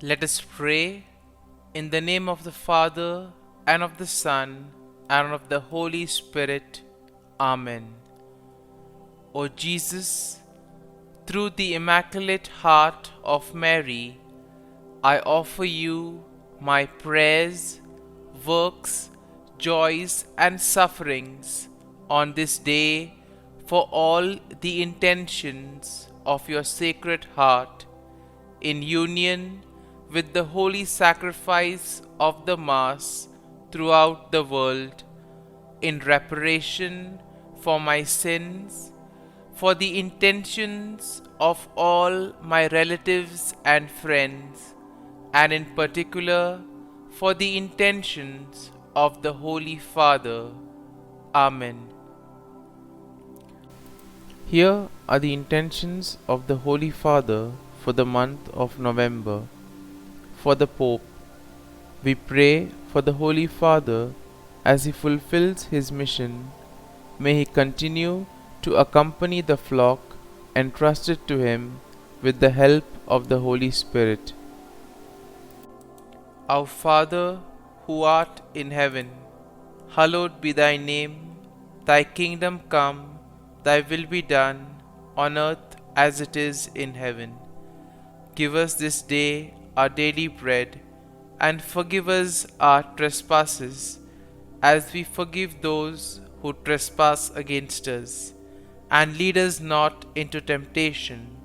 Let us pray in the name of the Father, and of the Son, and of the Holy Spirit. Amen. O Jesus, through the Immaculate Heart of Mary, I offer you my prayers, works, joys, and sufferings on this day for all the intentions of your Sacred Heart, in union with the holy sacrifice of the Mass throughout the world, in reparation for my sins, for the intentions of all my relatives and friends, and in particular for the intentions of the Holy Father. Amen. Here are the intentions of the Holy Father for the month of November. For the Pope, we pray for the Holy Father as he fulfills his mission. May he continue to accompany the flock entrusted to him with the help of the Holy Spirit. Our Father, who art in heaven, hallowed be thy name. Thy kingdom come, thy will be done, on earth as it is in heaven. Give us this day our daily bread, and forgive us our trespasses, as we forgive those who trespass against us. And lead us not into temptation,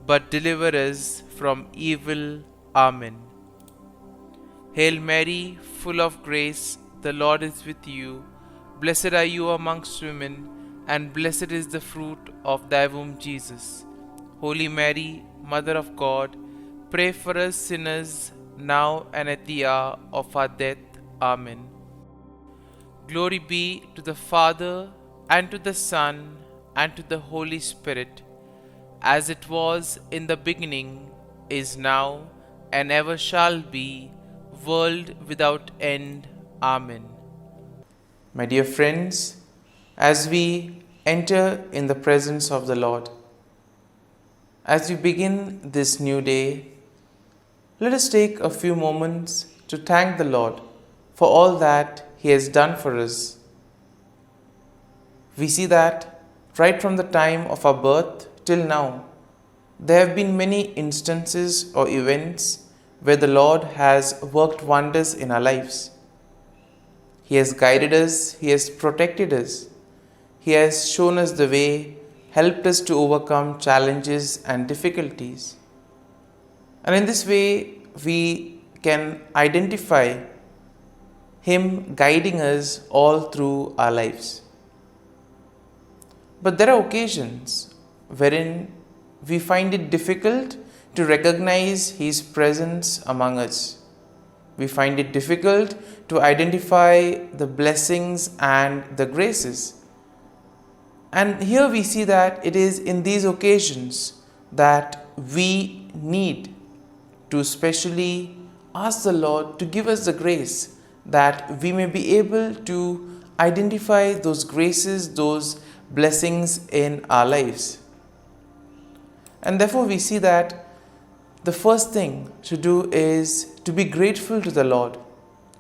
but deliver us from evil. Amen. Hail Mary, full of grace, the Lord is with you. Blessed are you amongst women, and blessed is the fruit of thy womb, Jesus. Holy Mary, Mother of God, pray for us sinners, now and at the hour of our death. Amen. Glory be to the Father, and to the Son, and to the Holy Spirit, as it was in the beginning, is now, and ever shall be, world without end. Amen. My dear friends, as we enter in the presence of the Lord, as we begin this new day, let us take a few moments to thank the Lord for all that He has done for us. We see that right from the time of our birth till now, there have been many instances or events where the Lord has worked wonders in our lives. He has guided us, He has protected us, He has shown us the way, helped us to overcome challenges and difficulties. And in this way, we can identify Him guiding us all through our lives. But there are occasions wherein we find it difficult to recognize His presence among us. We find it difficult to identify the blessings and the graces. And here we see that it is in these occasions that we need to specially ask the Lord to give us the grace that we may be able to identify those graces, those blessings in our lives. And therefore we see that the first thing to do is to be grateful to the Lord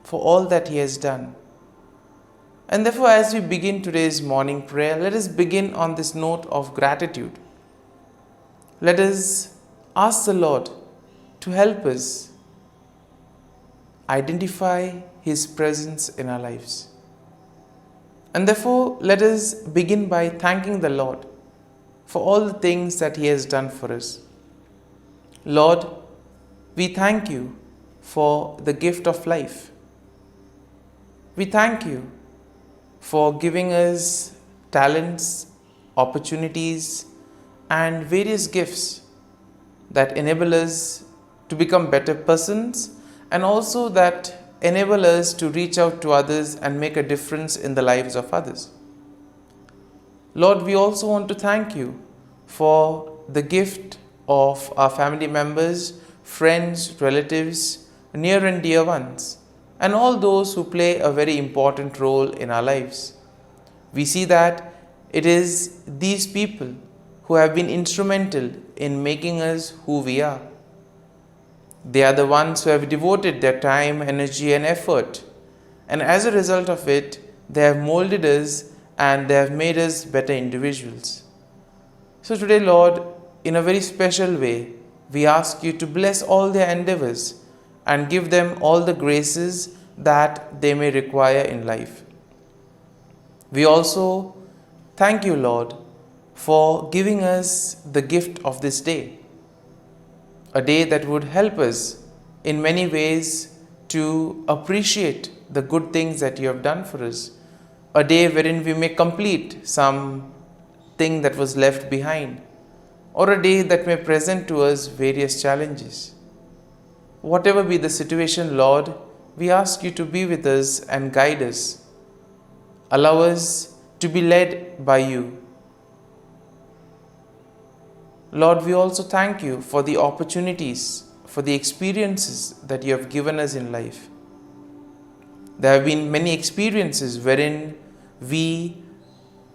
for all that He has done. And therefore, as we begin today's morning prayer, let us begin on this note of gratitude. Let us ask the Lord to help us identify His presence in our lives. And therefore, let us begin by thanking the Lord for all the things that He has done for us. Lord, we thank You for the gift of life. We thank You for giving us talents, opportunities, and various gifts that enable us to become better persons, and also that enable us to reach out to others and make a difference in the lives of others. Lord, we also want to thank You for the gift of our family members, friends, relatives, near and dear ones, and all those who play a very important role in our lives. We see that it is these people who have been instrumental in making us who we are. They are the ones who have devoted their time, energy, and effort. And as a result of it, they have molded us and they have made us better individuals. So today, Lord, in a very special way, we ask you to bless all their endeavors and give them all the graces that they may require in life. We also thank you, Lord, for giving us the gift of this day, a day that would help us in many ways to appreciate the good things that you have done for us, a day wherein we may complete some thing that was left behind, or a day that may present to us various challenges. Whatever be the situation, Lord, we ask you to be with us and guide us. Allow us to be led by you. Lord, we also thank you for the opportunities, for the experiences that you have given us in life. There have been many experiences wherein we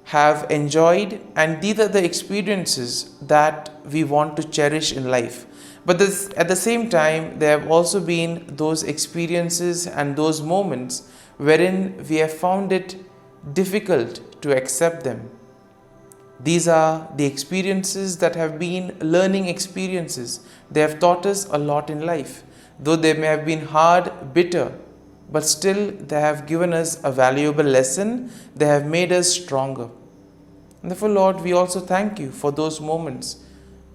have enjoyed, and these are the experiences that we want to cherish in life. But at the same time, there have also been those experiences and those moments wherein we have found it difficult to accept them. These are the experiences that have been learning experiences. They have taught us a lot in life. Though they may have been hard, bitter, but still they have given us a valuable lesson. They have made us stronger. And therefore, Lord, we also thank you for those moments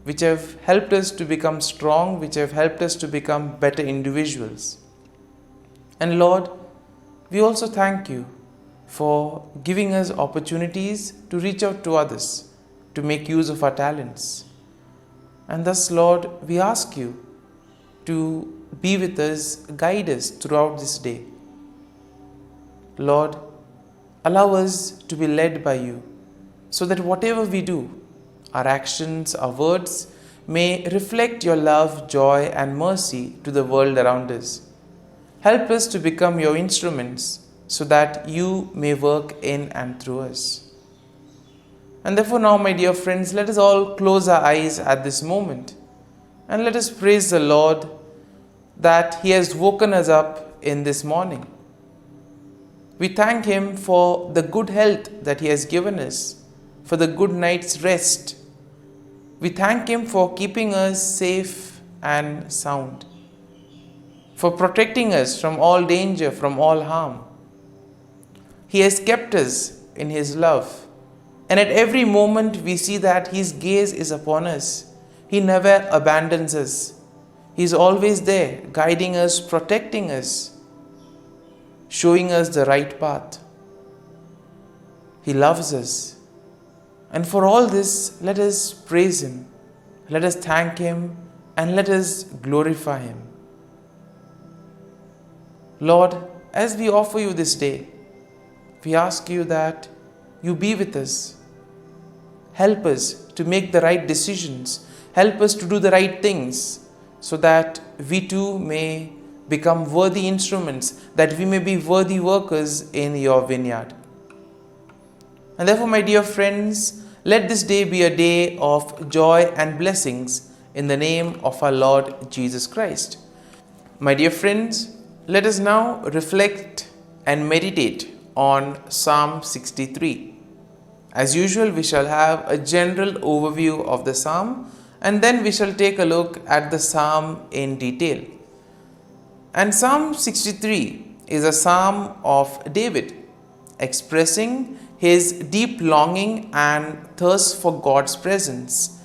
which have helped us to become strong, which have helped us to become better individuals. And Lord, we also thank you for giving us opportunities to reach out to others, to make use of our talents. And thus, Lord, we ask you to be with us, guide us throughout this day. Lord, allow us to be led by you, so that whatever we do, our actions, our words, may reflect your love, joy, and mercy to the world around us. Help us to become your instruments, so that you may work in and through us. And therefore now, my dear friends, let us all close our eyes at this moment and let us praise the Lord that He has woken us up in this morning. We thank Him for the good health that He has given us, for the good night's rest. We thank Him for keeping us safe and sound, for protecting us from all danger, from all harm. He has kept us in His love, and at every moment we see that His gaze is upon us. He never abandons us. He is always there, guiding us, protecting us, showing us the right path. He loves us. And for all this, let us praise Him, let us thank Him, and let us glorify Him. Lord, as we offer you this day, we ask you that you be with us. Help us to make the right decisions. Help us to do the right things, so that we too may become worthy instruments, that we may be worthy workers in your vineyard. And therefore, my dear friends, let this day be a day of joy and blessings in the name of our Lord Jesus Christ. My dear friends, let us now reflect and meditate on Psalm 63. As usual, we shall have a general overview of the psalm, and then we shall take a look at the psalm in detail. And Psalm 63 is a psalm of David, expressing his deep longing and thirst for God's presence.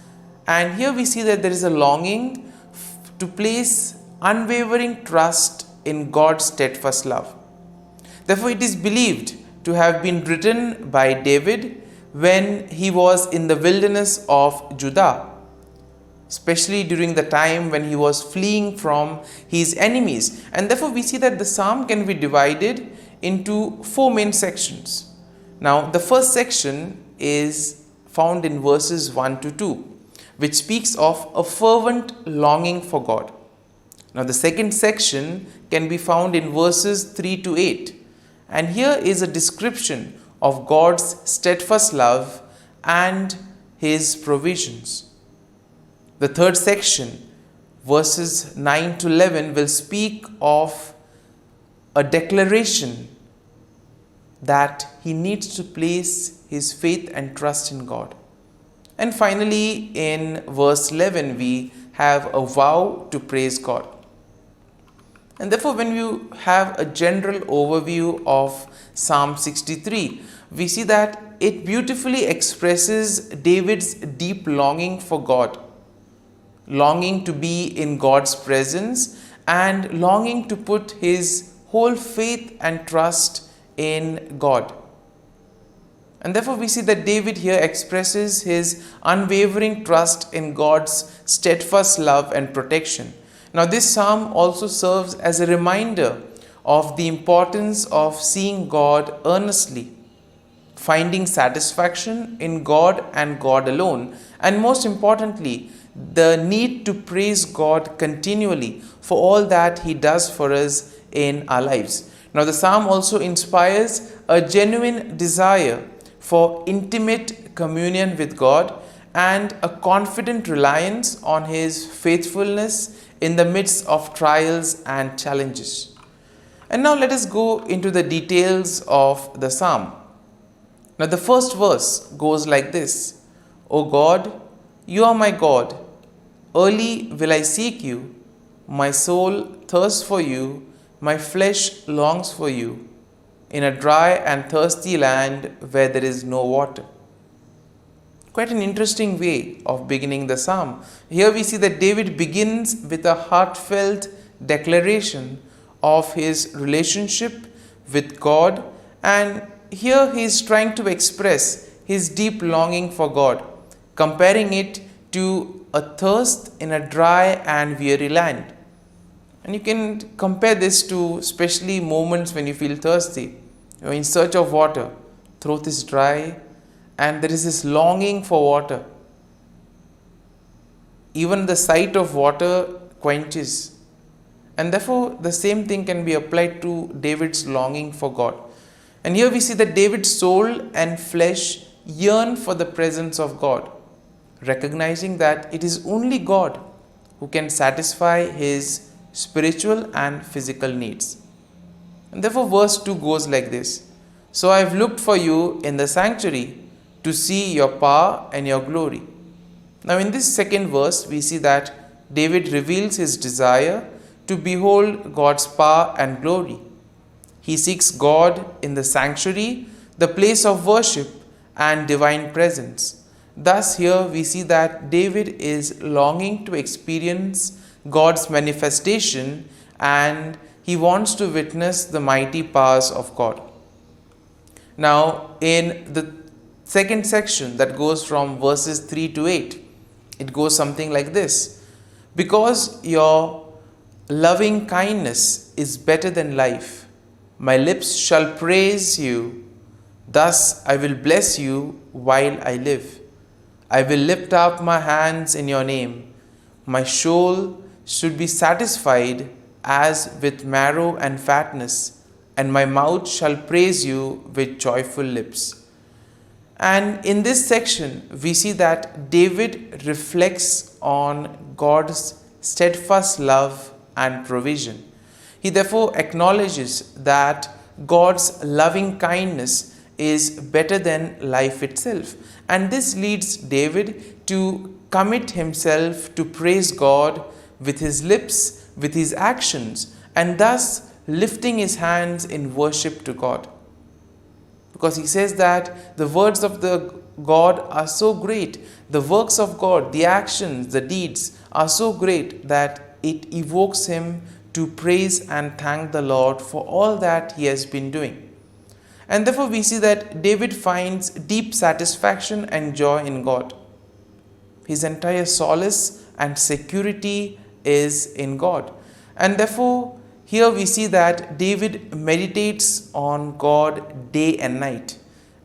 And here we see that there is a longing to place unwavering trust in God's steadfast love. Therefore, it is believed to have been written by David when he was in the wilderness of Judah, especially during the time when he was fleeing from his enemies. And therefore, we see that the psalm can be divided into four main sections. Now, the first section is found in verses 1 to 2, which speaks of a fervent longing for God. Now, the second section can be found in verses 3 to 8. And here is a description of God's steadfast love and His provisions. The third section verses 9 to 11 will speak of a declaration that he needs to place his faith and trust in God. And finally, in verse 11, we have a vow to praise God. And therefore, when you have a general overview of Psalm 63, we see that it beautifully expresses David's deep longing for God, longing to be in God's presence, and longing to put his whole faith and trust in God. And therefore we see that David here expresses his unwavering trust in God's steadfast love and protection. Now this psalm also serves as a reminder of the importance of seeing God earnestly, finding satisfaction in God and God alone, and most importantly, the need to praise God continually for all that he does for us in our lives. Now the psalm also inspires a genuine desire for intimate communion with God and a confident reliance on his faithfulness in the midst of trials and challenges. And now let us go into the details of the psalm. Now the first verse goes like this: O God, you are my God. Early will I seek you. My soul thirsts for you. My flesh longs for you, in a dry and thirsty land where there is no water. Quite an interesting way of beginning the psalm. Here we see that David begins with a heartfelt declaration of his relationship with God, and here he is trying to express his deep longing for God, comparing it to a thirst in a dry and weary land. And you can compare this to especially moments when you feel thirsty. You're in search of water, throat is dry, and there is this longing for water. Even the sight of water quenches. And therefore, the same thing can be applied to David's longing for God. And here we see that David's soul and flesh yearn for the presence of God, recognizing that it is only God who can satisfy his spiritual and physical needs. And therefore verse 2 goes like this: So I have looked for you in the sanctuary to see your power and your glory. Now in this second verse we see that David reveals his desire to behold God's power and glory. He seeks God in the sanctuary, the place of worship and divine presence. Thus here we see that David is longing to experience God's manifestation, and he wants to witness the mighty powers of God. Now in the second section that goes from verses 3 to 8, it goes something like this: Because your loving kindness is better than life, my lips shall praise you. Thus I will bless you while I live. I will lift up my hands in your name. My soul should be satisfied as with marrow and fatness, and my mouth shall praise you with joyful lips. And in this section, we see that David reflects on God's steadfast love and provision. He therefore acknowledges that God's loving kindness is better than life itself. And this leads David to commit himself to praise God with his lips, with his actions, and thus lifting his hands in worship to God. Because he says that the words of the God are so great, the works of God, the actions, the deeds are so great that it evokes him to praise and thank the Lord for all that he has been doing. And therefore we see that David finds deep satisfaction and joy in God. His entire solace and security is in God. And therefore here we see that David meditates on God day and night,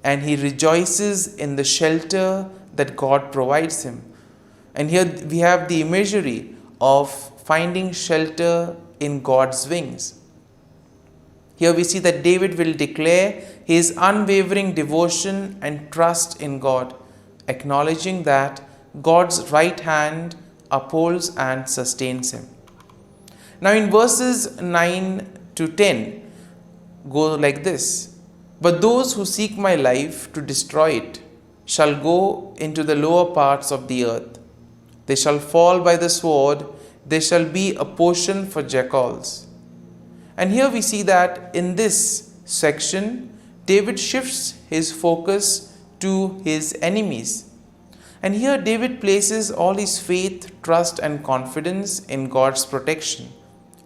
and he rejoices in the shelter that God provides him. And here we have the imagery of finding shelter in God's wings. Here we see that David will declare his unwavering devotion and trust in God, acknowledging that God's right hand upholds and sustains him. Now in verses 9 to 10 go like this: But those who seek my life to destroy it shall go into the lower parts of the earth. They shall fall by the sword, they shall be a portion for jackals. And here we see that in this section, David shifts his focus to his enemies. And here David places all his faith, trust and confidence in God's protection.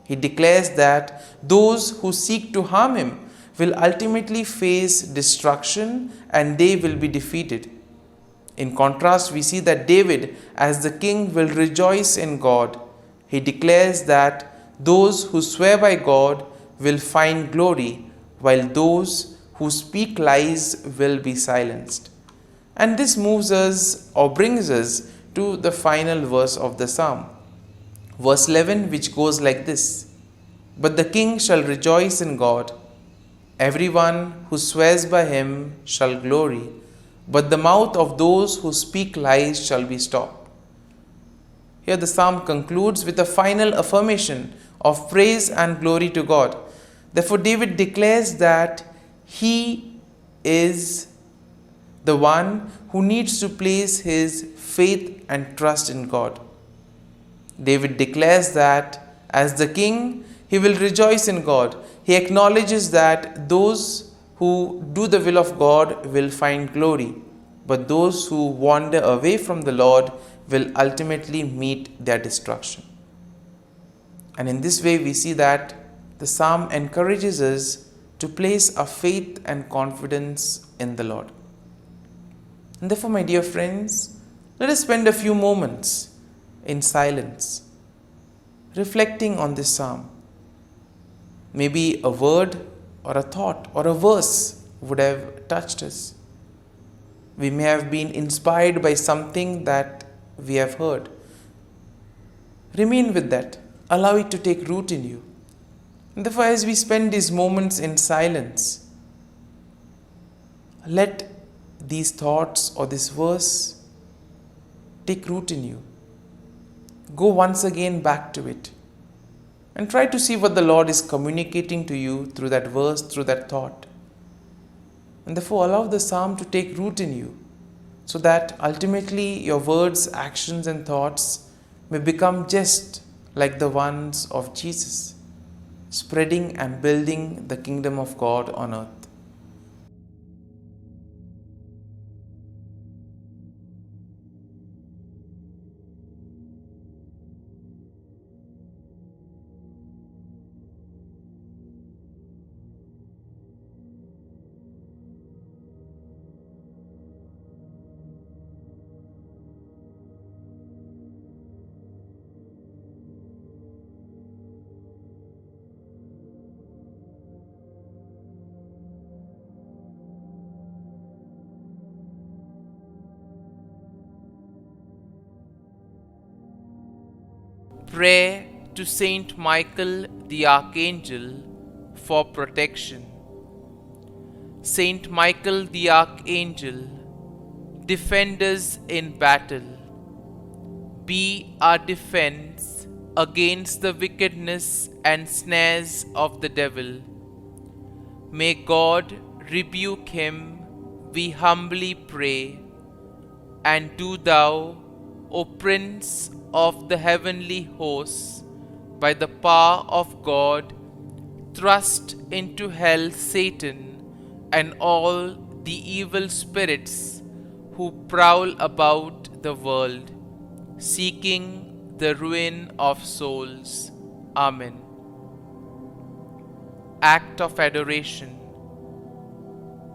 He declares that those who seek to harm him will ultimately face destruction and they will be defeated. In contrast, we see that David, as the king, will rejoice in God. He declares that those who swear by God will find glory, while those who speak lies will be silenced. And this moves us or brings us to the final verse of the psalm. Verse 11, which goes like this: But the king shall rejoice in God. Everyone who swears by him shall glory, but the mouth of those who speak lies shall be stopped. Here the psalm concludes with a final affirmation of praise and glory to God. Therefore, David declares that he is the one who needs to place his faith and trust in God. David declares that as the king, he will rejoice in God. He acknowledges that those who do the will of God will find glory, but those who wander away from the Lord will ultimately meet their destruction. And in this way, we see that the psalm encourages us to place our faith and confidence in the Lord. And therefore, my dear friends, let us spend a few moments in silence, reflecting on this psalm. Maybe a word or a thought or a verse would have touched us. We may have been inspired by something that we have heard. Remain with that. Allow it to take root in you. And therefore, as we spend these moments in silence, let these thoughts or this verse take root in you. Go once again back to it and try to see what the Lord is communicating to you through that verse, through that thought. And therefore, allow the psalm to take root in you, so that ultimately your words, actions and thoughts may become just like the ones of Jesus, spreading and building the kingdom of God on earth. Pray to Saint Michael the Archangel for protection. Saint Michael the Archangel, defend us in battle. Be our defense against the wickedness and snares of the devil. May God rebuke him, we humbly pray. And do thou, O Prince of the heavenly hosts, by the power of God, thrust into hell Satan and all the evil spirits who prowl about the world, seeking the ruin of souls. Amen. Act of Adoration.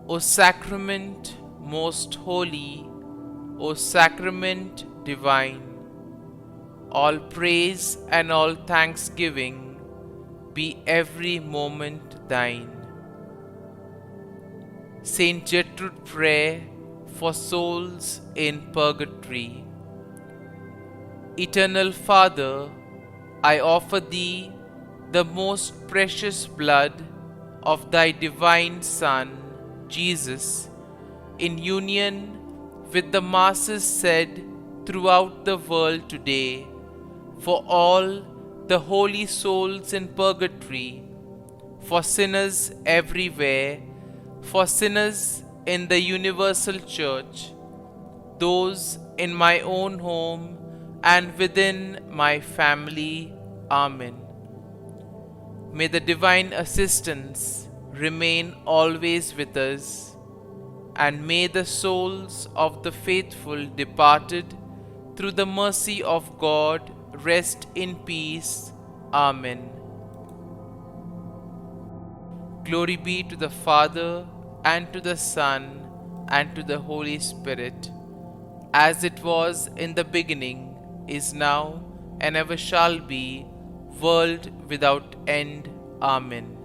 O Sacrament most holy, O Sacrament divine, all praise and all thanksgiving be every moment thine. Saint Gertrude, prayer for souls in purgatory. Eternal Father, I offer Thee the most precious blood of Thy divine Son, Jesus, in union with the masses said throughout the world today, for all the holy souls in purgatory, for sinners everywhere, for sinners in the universal church, those in my own home and within my family. Amen. May the divine assistance remain always with us, and may the souls of the faithful departed through the mercy of God rest in peace. Amen. Glory be to the Father, and to the Son, and to the Holy Spirit, as it was in the beginning, is now, and ever shall be, world without end. Amen.